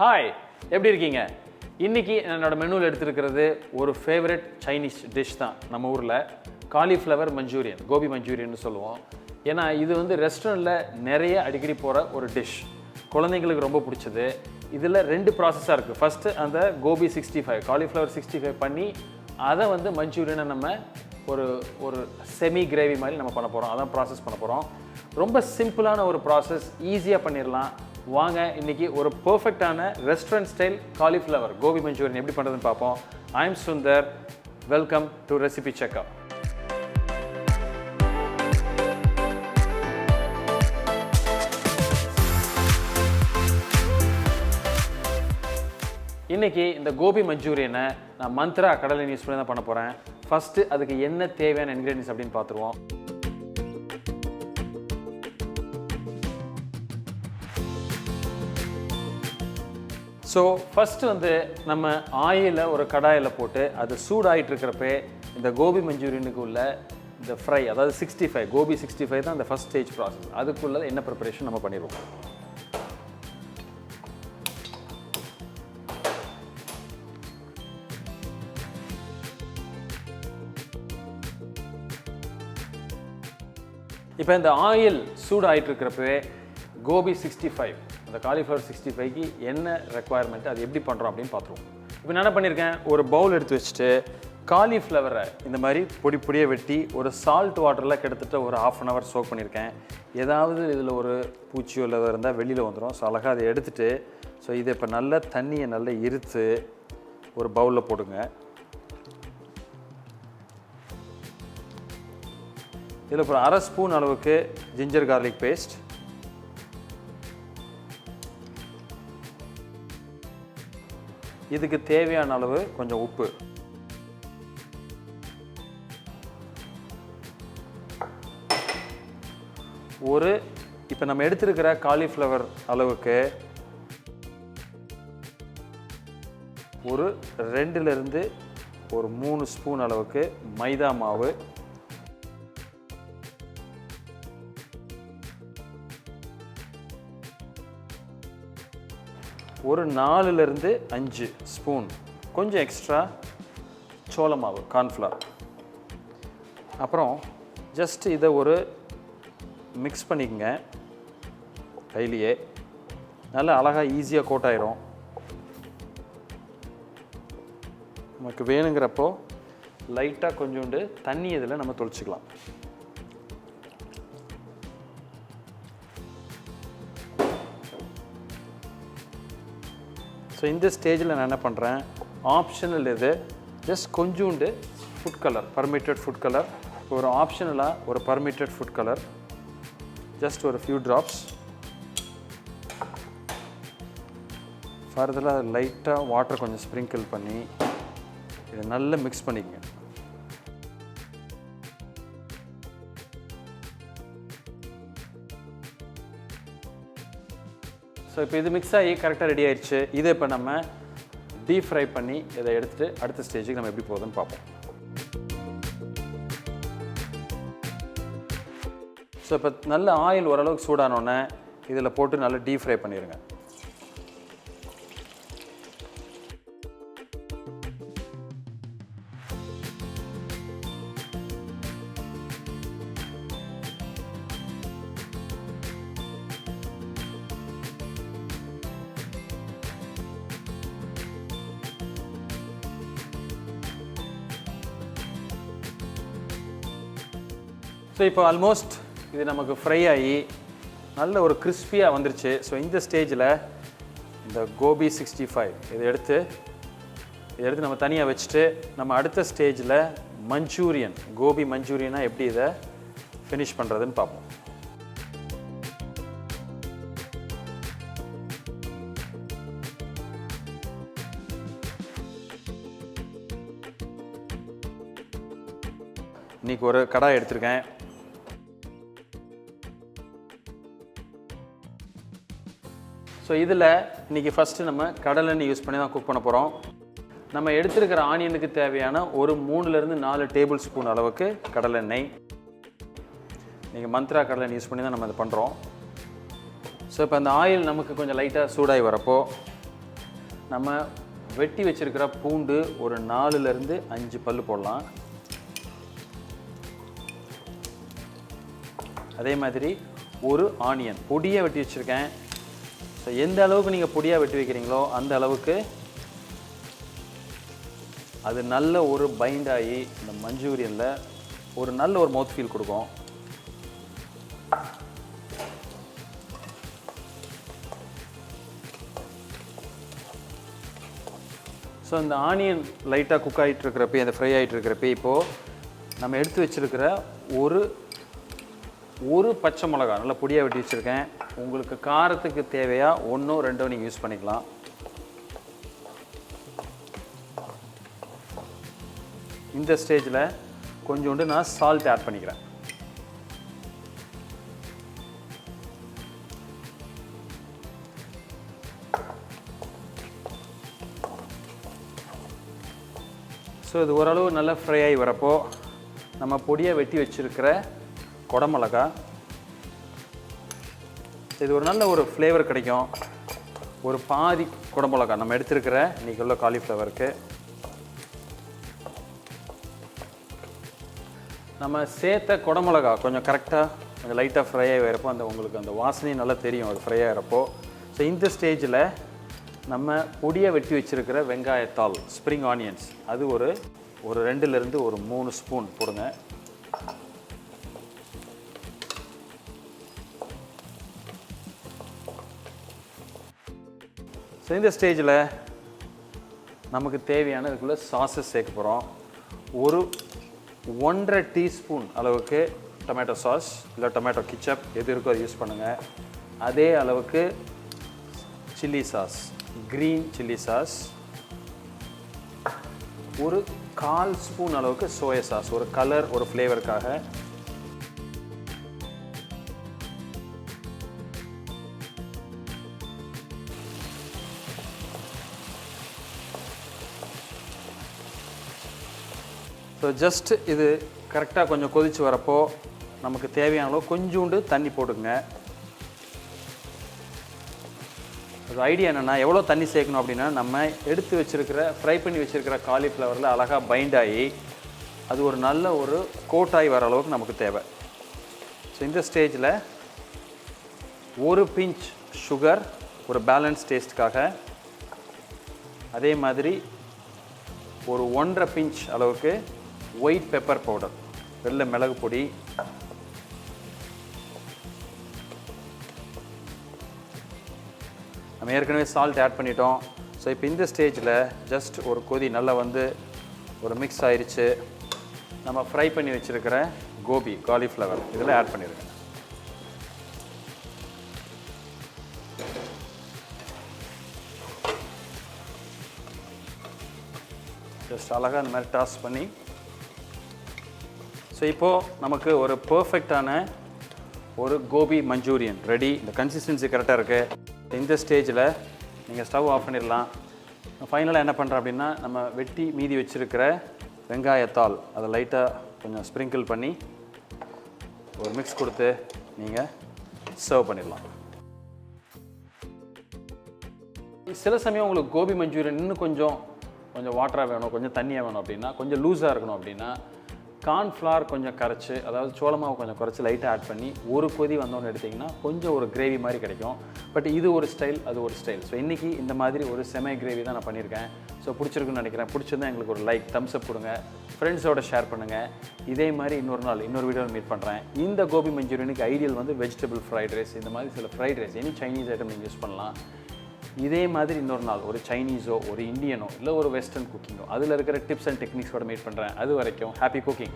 Hi, எப்படி இருக்கீங்க? இன்னைக்கு என்னோட மெனுவில் எடுத்துருக்கிறது ஒரு ஃபேவரட் சைனீஸ் டிஷ் தான் நம்ம ஊரில். காலிஃப்ளவர் மஞ்சூரியன், கோபி மஞ்சூரியன் சொல்லுவோம். ஏன்னா இது வந்து ரெஸ்டாரண்ட்டில் நிறைய அடிக்கடி போகிற ஒரு டிஷ், குழந்தைங்களுக்கு ரொம்ப பிடிச்சது. இதில் ரெண்டு ப்ராசஸாக இருக்குது. ஃபஸ்ட்டு அந்த கோபி 65 காலிஃப்ளவர் 65 பண்ணி அதை வந்து மஞ்சூரியனை நம்ம ஒரு செமி கிரேவி மாதிரி நம்ம பண்ண போகிறோம். அதான் ப்ராசஸ் பண்ண போகிறோம். ரொம்ப சிம்பிளான ஒரு ப்ராசஸ், ஈஸியாக பண்ணிடலாம். வாங்க இன்னைக்கு ஒரு பெர்ஃபெக்டான restaurant style cauliflower gobi Manchurian எப்படி பண்ணுறதுன்னு பார்ப்போம். I am Sundar. Welcome to recipecheckr. இன்னைக்கு இந்த கோபி மஞ்சூரியனை நான் மந்த்ரா கடலை யூஸ் பண்ணி தான் பண்ண போகிறேன். ஃபஸ்ட்டு அதுக்கு என்ன தேவையான இன்க்ரீடியன்ஸ் அப்படின்னு பார்த்துருவோம். ஸோ ஃபஸ்ட்டு வந்து நம்ம ஆயிலை ஒரு கடாயில் போட்டு அது சூடாகிட்டு இருக்கிறப்ப இந்த கோபி மஞ்சூரியனுக்கு உள்ள இந்த ஃப்ரை, அதாவது 65 கோபி 65 தான் இந்த ஃபஸ்ட் ஸ்டேஜ் ப்ராசஸ். அதுக்குள்ள என்ன ப்ரிப்பரேஷன் நம்ம பண்ணிடுவோம். இப்போ இந்த ஆயில் சூடாகிட்டு இருக்கிறப்பவே கோபி 65 அந்த காலிஃப்ளவர் 65க்கு என்ன ரெக்குவயர்மெண்ட், அது எப்படி பண்ணுறோம் அப்படின்னு பார்த்துருவோம். இப்போ நான் என்ன பண்ணியிருக்கேன், ஒரு பவுல் எடுத்து வச்சுட்டு காலிஃப்ளவரை இந்த மாதிரி பொடி பொடியை வெட்டி ஒரு சால்ட் வாட்டரில் கிட்டத்தட்ட ஒரு 1/2 அன் ஹவர் சோக் பண்ணியிருக்கேன். ஏதாவது இதில் ஒரு பூச்சியோ இல்லை இருந்தால் வெளியில் வந்துடும். ஸோ அழகாக அதை எடுத்துகிட்டு ஸோ இதை இப்போ நல்ல தண்ணியை நல்லா இருத்து ஒரு பவுலில் போடுங்க. இதில் ஒரு 1/2 ஸ்பூன் அளவுக்கு ஜிஞ்சர் கார்லிக் பேஸ்ட், இதுக்கு தேவையான அளவு கொஞ்சம் உப்பு, இப்போ நம்ம எடுத்திருக்கிற காலிஃப்ளவர் அளவுக்கு ஒரு 2லிருந்து ஒரு 3 ஸ்பூன் அளவுக்கு மைதா மாவு, ஒரு 4லிருந்து 5 ஸ்பூன் கொஞ்சம் எக்ஸ்ட்ரா சோள மாவு கார்ன்ஃப்ளவர். அப்புறம் ஜஸ்ட் இதை ஒரு மிக்ஸ் பண்ணிக்கங்க. கையிலேயே நல்லா அழகாக ஈஸியாக கோட் ஆயிரும். நமக்கு வேணுங்கிறப்போ லைட்டாக கொஞ்சோண்டு தண்ணி இதில் நம்ம தொளிச்சிக்கலாம். ஸோ இந்த ஸ்டேஜில் நான் என்ன பண்ணுறேன், ஆப்ஷனல் இது ஜஸ்ட் கொஞ்சோண்டு food colour, permitted food colour, ஒரு ஆப்ஷனலாக ஒரு பர்மிட்டட் ஃபுட் கலர், ஜஸ்ட் ஒரு ஃபியூ ட்ராப்ஸ். ஃபர்தராக லைட்டாக வாட்டர் கொஞ்சம் ஸ்ப்ரிங்கிள் பண்ணி இதை நல்லா மிக்ஸ் பண்ணிக்கங்க. ஸோ இப்போ இது மிக்ஸ் ஆகி கரெக்டாக ரெடி ஆயிடுச்சு. இதை இப்போ நம்ம டீப் ஃப்ரை பண்ணி இதை எடுத்துகிட்டு அடுத்த ஸ்டேஜுக்கு நம்ம எப்படி போகுதுன்னு பார்ப்போம். ஸோ இப்போ நல்ல ஆயில் ஓரளவுக்கு சூடானோடனே இதில் போட்டு நல்லா டீப் ஃப்ரை பண்ணிடுங்க. ஸோ இப்போ ஆல்மோஸ்ட் இது நமக்கு ஃப்ரை ஆகி நல்ல ஒரு கிறிஸ்பியாக வந்துருச்சு. ஸோ இந்த ஸ்டேஜில் இந்த கோபி 65 இதை எடுத்து நம்ம தனியாக வச்சுட்டு நம்ம அடுத்த ஸ்டேஜில் மஞ்சூரியன், கோபி மஞ்சூரியனாக எப்படி இதை ஃபினிஷ் பண்ணுறதுன்னு பார்ப்போம். இன்றைக்கி ஒரு கடாய் எடுத்திருக்கேன். ஸோ இதில் இன்றைக்கி ஃபஸ்ட்டு நம்ம கடலெண்ணெய் யூஸ் பண்ணி தான் குக் பண்ண போகிறோம். நம்ம எடுத்துருக்கிற ஆனியனுக்கு தேவையான ஒரு 3லிருந்து 4 டேபிள் ஸ்பூன் அளவுக்கு கடலெண்ணெய். நீங்கள் மந்த்ரா கடலெண்ணெய் யூஸ் பண்ணி தான் நம்ம இதை பண்ணுறோம். ஸோ இப்போ அந்த ஆயில் நமக்கு கொஞ்சம் லைட்டாக சூடாகி வரப்போ நம்ம வெட்டி வச்சிருக்கிற பூண்டு ஒரு 4லேருந்து 5 பல்லு போடலாம். அதே மாதிரி ஒரு ஆனியன் பொடியாக வெட்டி வச்சுருக்கேன். ஸோ எந்த அளவுக்கு நீங்கள் பொடியாக வெட்டி வைக்கிறீங்களோ அந்த அளவுக்கு அது நல்ல ஒரு பைண்ட் ஆகி இந்த மஞ்சூரியனில் ஒரு நல்ல ஒரு மவுத் ஃபீல் கொடுக்கும். ஸோ இந்த ஆனியன் லைட்டாக குக் ஆகிட்டு இருக்கிறப்ப, அந்த ஃப்ரை ஆகிட்டு இருக்கிறப்ப இப்போது நம்ம எடுத்து வச்சுருக்கிற ஒரு பச்சை மிளகா நல்லா பொடியாக வெட்டி வச்சுருக்கேன். உங்களுக்கு காரத்துக்கு தேவையாக 1 2 நீங்கள் யூஸ் பண்ணிக்கலாம். இந்த ஸ்டேஜில் கொஞ்சோண்டு நான் சால்ட் ஆட் பண்ணிக்கிறேன். ஸோ இது ஓரளவு நல்லா ஃப்ரை ஆகி வரப்போ நம்ம பொடியாக வெட்டி வச்சுருக்கிற குடமிளகா, இது ஒரு நல்ல ஒரு ஃப்ளேவர் கிடைக்கும். ஒரு பாதி குடமிளகா நம்ம எடுத்துருக்கிற இன்றைக்கி உள்ள காலிஃப்ளவருக்கு நம்ம சேர்த்த குடமிளகா கொஞ்சம் கரெக்டாக கொஞ்சம் லைட்டாக ஃப்ரை ஆகி வரப்போ உங்களுக்கு அந்த வாசனையும் நல்லா தெரியும் அது ஃப்ரை ஆகிறப்போ. ஸோ இந்த ஸ்டேஜில் நம்ம பொடியாக வெட்டி வச்சுருக்கிற வெங்காயத்தாள், ஸ்ப்ரிங் ஆனியன்ஸ், அது ஒரு 2லேருந்து 3 ஸ்பூன் போடுங்க. ஸோ இந்த ஸ்டேஜில் நமக்கு தேவையான இதுக்குள்ளே சாஸஸ் சேர்க்க போகிறோம். ஒரு 1.5 டீஸ்பூன் அளவுக்கு டொமேட்டோ சாஸ் இல்லை டொமேட்டோ கிச்சப் எது இருக்கோ அதை யூஸ் பண்ணுங்கள். அதே அளவுக்கு chilli sauce, green chilli sauce, ஒரு 1/4 ஸ்பூன் அளவுக்கு சோயா சாஸ், ஒரு கலர் ஒரு ஃப்ளேவருக்காக. ஸோ ஜஸ்ட் இது கரெக்டாக கொஞ்சம் கொதித்து வரப்போ நமக்கு தேவையான அளவு கொஞ்சோண்டு தண்ணி போட்டுங்க. ஒரு ஐடியா என்னென்னா எவ்வளோ தண்ணி சேர்க்கணும் அப்படின்னா, நம்ம எடுத்து வச்சுருக்கிற ஃப்ரை பண்ணி வச்சுருக்கிற காலிஃப்ளவரில் அழகாக பைண்ட் ஆகி அது ஒரு நல்ல ஒரு கோட்டாகி வர அளவுக்கு நமக்கு தேவை. ஸோ இந்த ஸ்டேஜில் ஒரு பிஞ்ச் சுகர், ஒரு பேலன்ஸ் டேஸ்ட்டுக்காக. அதே மாதிரி ஒரு 1.5 பிஞ்ச் அளவுக்கு ஒயிட் பெப்பர் பவுடர், வெள்ளை மிளகு பொடி. நம்ம ஏற்கனவே சால்ட் ஆட் பண்ணிட்டோம். ஸோ இப்போ இந்த ஸ்டேஜில் ஜஸ்ட் ஒரு கொதி நல்லா ஒரு மிக்ஸ் ஆயிடுச்சு. நம்ம ஃப்ரை பண்ணி வச்சுருக்கிற கோபி காலிஃப்ளவர் இதில் ஆட் பண்ணிடுங்க. ஜஸ்ட் அழகாக இந்த மாதிரி டாஸ் பண்ணி, ஸோ இப்போது நமக்கு ஒரு பர்ஃபெக்டான ஒரு கோபி மஞ்சூரியன் ரெடி. இந்த கன்சிஸ்டன்சி கரெக்டாக இருக்குது. இந்த ஸ்டேஜில் நீங்கள் ஸ்டவ் ஆஃப் பண்ணிடலாம். ஃபைனலாக என்ன பண்ணுறேன் அப்படின்னா, நம்ம வெட்டி மீதி வச்சுருக்கிற வெங்காயத்தாள் அதை லைட்டாக கொஞ்சம் ஸ்ப்ரிங்கிள் பண்ணி ஒரு மிக்ஸ் கொடுத்து நீங்கள் சர்வ் பண்ணிடலாம். சில சமயம் உங்களுக்கு கோபி மஞ்சூரியன் இன்னும் கொஞ்சம் வாட்டராக வேணும், கொஞ்சம் தண்ணியாக வேணும் அப்படின்னா, கொஞ்சம் லூஸாக இருக்கணும் அப்படின்னா, கார்ன்ஃப்ளவர் கொஞ்சம் கரைச்சி, அதாவது சோளமாவை கொஞ்சம் குறைச்சி லைட்டாக ஆட் பண்ணி ஒரு கொதி வந்தோன்னு எடுத்திங்கன்னா கொஞ்சம் ஒரு கிரேவி மாதிரி கிடைக்கும். பட் இது ஒரு ஸ்டைல், அது ஒரு ஸ்டைல். ஸோ இன்றைக்கி இந்த மாதிரி ஒரு செமை கிரேவி தான் நான் பண்ணியிருக்கேன். ஸோ பிடிச்சிருக்குன்னு நினைக்கிறேன். பிடிச்சிருந்தா எங்களுக்கு ஒரு லைக், தம்ஸ் அப் கொடுங்க, ஃப்ரெண்ட்ஸோட ஷேர் பண்ணுங்கள். இதே மாதிரி இன்னொரு நாள் இன்னொரு வீடியோவில் மீட் பண்ணுறேன். இந்த கோபி மஞ்சூரியனுக்கு ஐடியல் வெஜிடபிள் ஃப்ரைட் ரைஸ், இந்த மாதிரி சில fried rice, any Chinese item நீங்கள் யூஸ் பண்ணலாம். இதே மாதிரி இன்னொரு நாள் ஒரு சைனீஸோ ஒரு இந்தியனோ இல்லை ஒரு வெஸ்டர்ன் குக்கிங்கோ அதில் இருக்கிற டிப்ஸ் அண்ட் டெக்னிக்ஸோட மீட் பண்ணுறேன். அது வரைக்கும் ஹாப்பி குக்கிங்.